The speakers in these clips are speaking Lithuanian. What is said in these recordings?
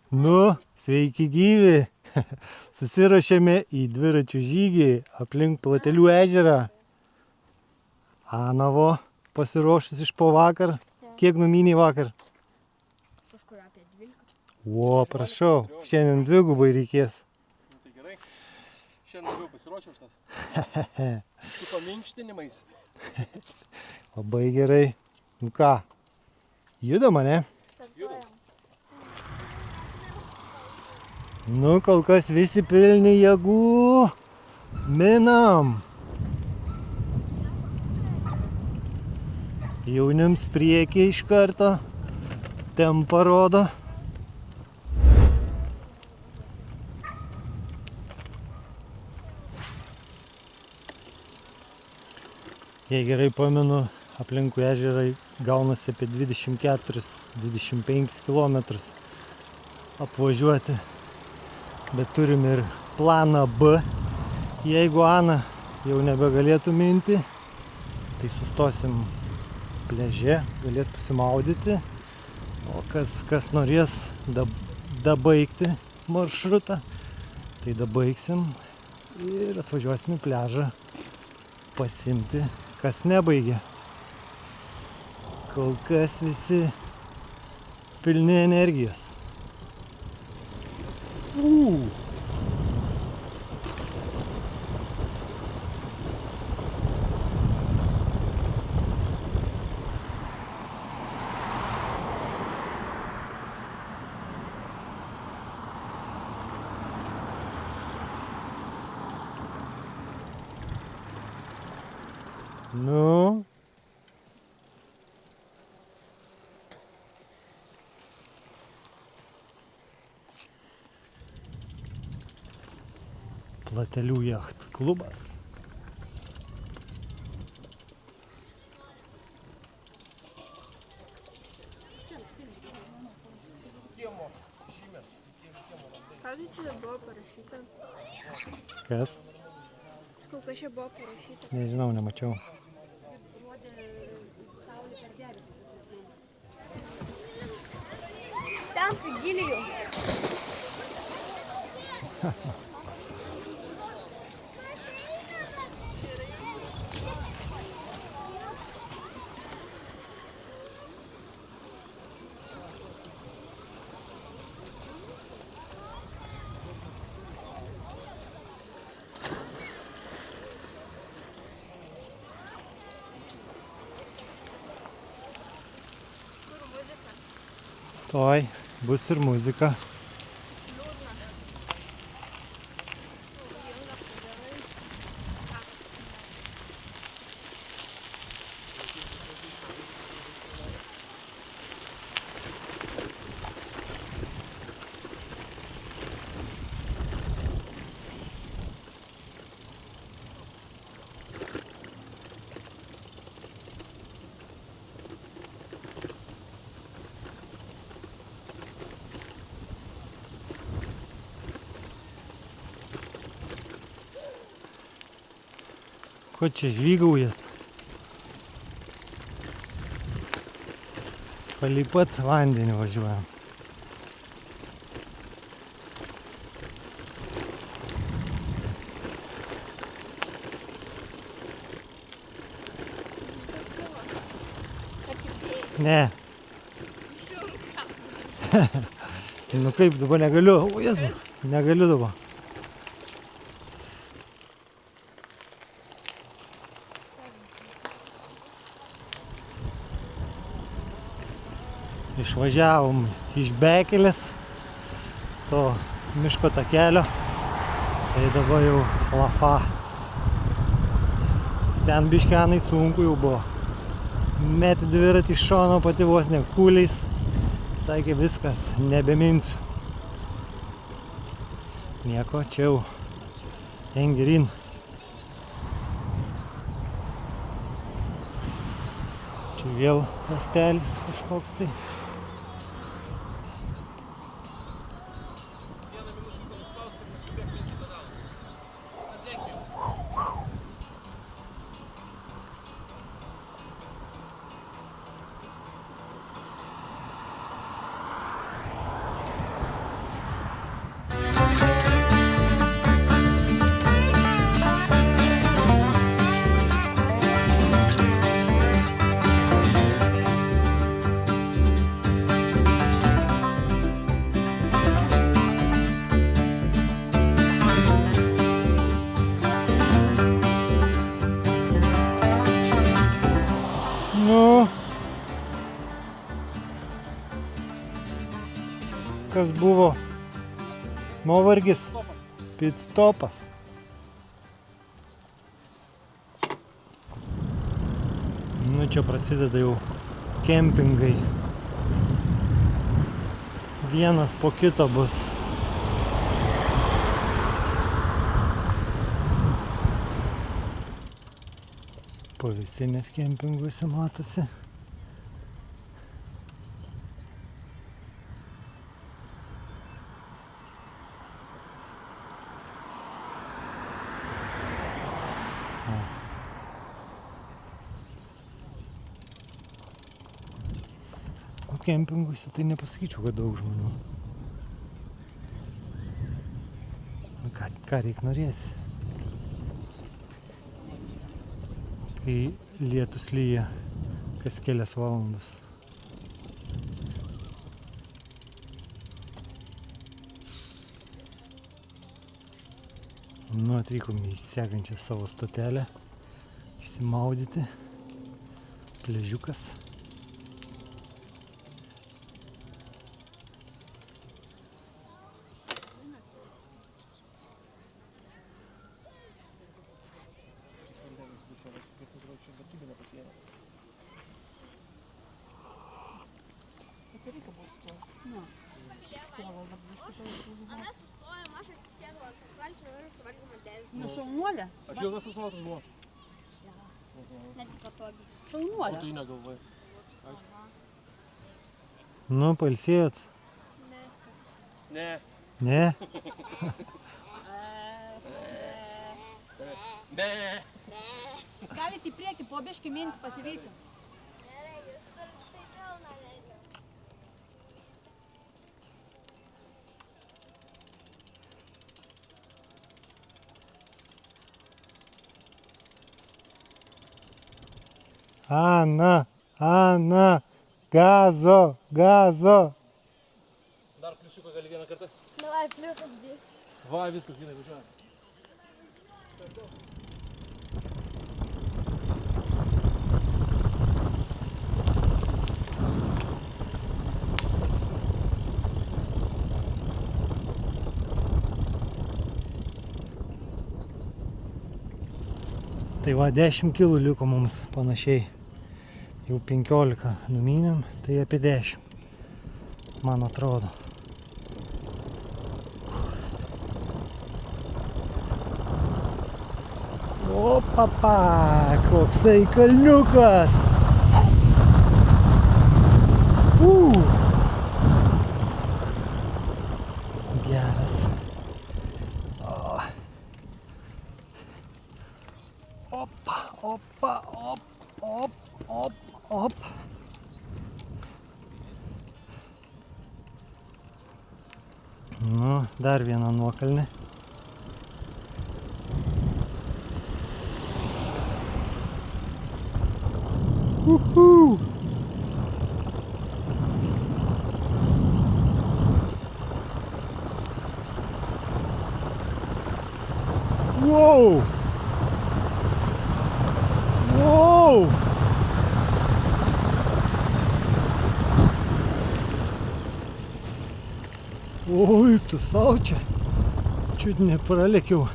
Nu, sveiki gyvi. Susirašėme į dviračių žygį aplink Platelių ežerą. Anavo pasiruošus iš po vakar. Kiek numynei vakar? Kažkur apie 12. O, prašau, šiandien dvigubai reikės. Tai gerai. Šiandien labiau pasiruošiau už tas. Su paminkštinimais. Labai gerai. Nu ką, judama, ne? Startuojam. Nu, kol kas visi pilni jėgų. Minam. Jaunims priekį iš karto. Tempą rodo. Jei gerai pamenu, aplinkui ežerai gaunasi apie 24-25 km apvažiuoti. Bet turim ir planą B. Jeigu Ana jau nebegalėtų minti, tai sustosim pliaže, galės pasimaudyti. O kas norės dabaigti maršrutą, tai dabaigsim ir atvažiuosim į pliažą pasimti, kas nebaigė. Kol kas visi pilni energijos. Nu. Platelių jacht klubas. Ką tai čia buvo parašyta? Kas? Sakau, kas čia buvo parašyta? Nežinau, nemačiau. Ten tai giliai jau. Toj, bus ir muzika. Ko čia žvygaujat? Palei pat vandenį važiuojam. Ne. Nu kaip, dabar negaliu. O Jėzu, negaliu dabar. Išvažiavom iš Bekelės, to miško takelio, tai dabar jau Lafa. Ten biškenai sunku jau buvo. Meti dviratį iš šono, pati vos ne kūliais. Sakė, viskas, nebeminsiu. Nieko, čia jau engirin. Čia vėl miestelis kažkoks tai. kas buvo? Nuovargis. Stopas. Pit stopas. Nu, čia prasideda jau kempingai. Vienas po kito bus. Pavėsinės kempinguose matosi. O kempinguose tai nepasakyčiau, kad daug žmonių. Ką reik norėti? Kai lietus lyja kas kelias valandas. Nu, atvykom į sekančią savo stotelę. Išsimaudyti. Pliažiukas. Она сустоja, Маша atsisėdo ant asfalčio ir suvalgymą dėvisi. Nu, šaunuolė. Aš jau tas asfaltas buvo. Netgi patogiai. O Šaunuolė. tai negalvoji. Nu, pailsėjot? Ne. Ne? Ne. Galite į priekį, po biškį mintį pasivysim. Gerai, jūs turit tai pilną veidžią. Ana, gazo. Dar pliusiuką gali vieną kartą. Davai, pliusas dėk. Va, viskas, gerai, važiuoja. Tai va, 10 kilų liko mums panašiai. Jau 15 numynėm, tai apie 10. Man atrodo. O, papa, koksai kalniukas. Geras. Op. Nu, dar vieną nuokalnį. Wow! Oi, tu sau čia. Čiut nepralekiau.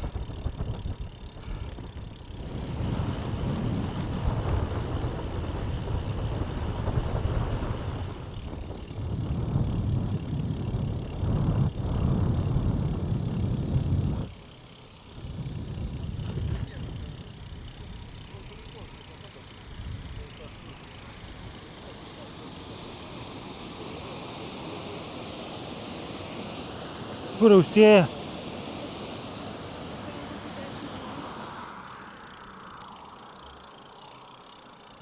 Kur austėja?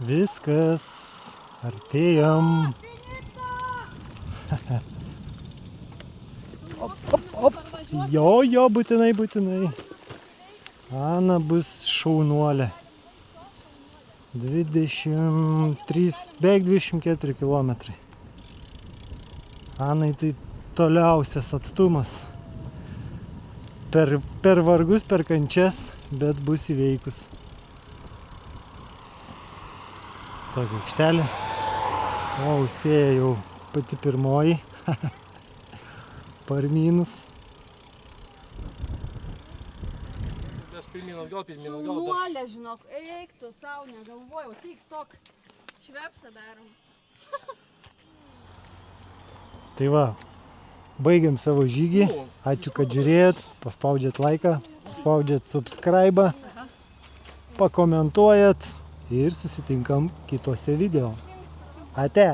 Viskas. Artėjam. Op. Jo, būtinai. Ana bus šaunuolė. 23, beveik 24 kilometrai. Anai tai toliausias atstumas. Per vargus, per kančias, bet bus įveikus. Tokia aikštelė. O, austėja jau pati pirmoji. Parmynus. Mes pirmyn atgal, dar. Nuolė, žinok, eik tu savo, negalvojau, tik stok. Švepsą darom. Tai va, baigiam savo žygį. Ačiū, kad žiūrėjot, paspaudžiat laiką, paspaudžiat subscribe, pakomentuojat ir susitinkam kitose video. Ate!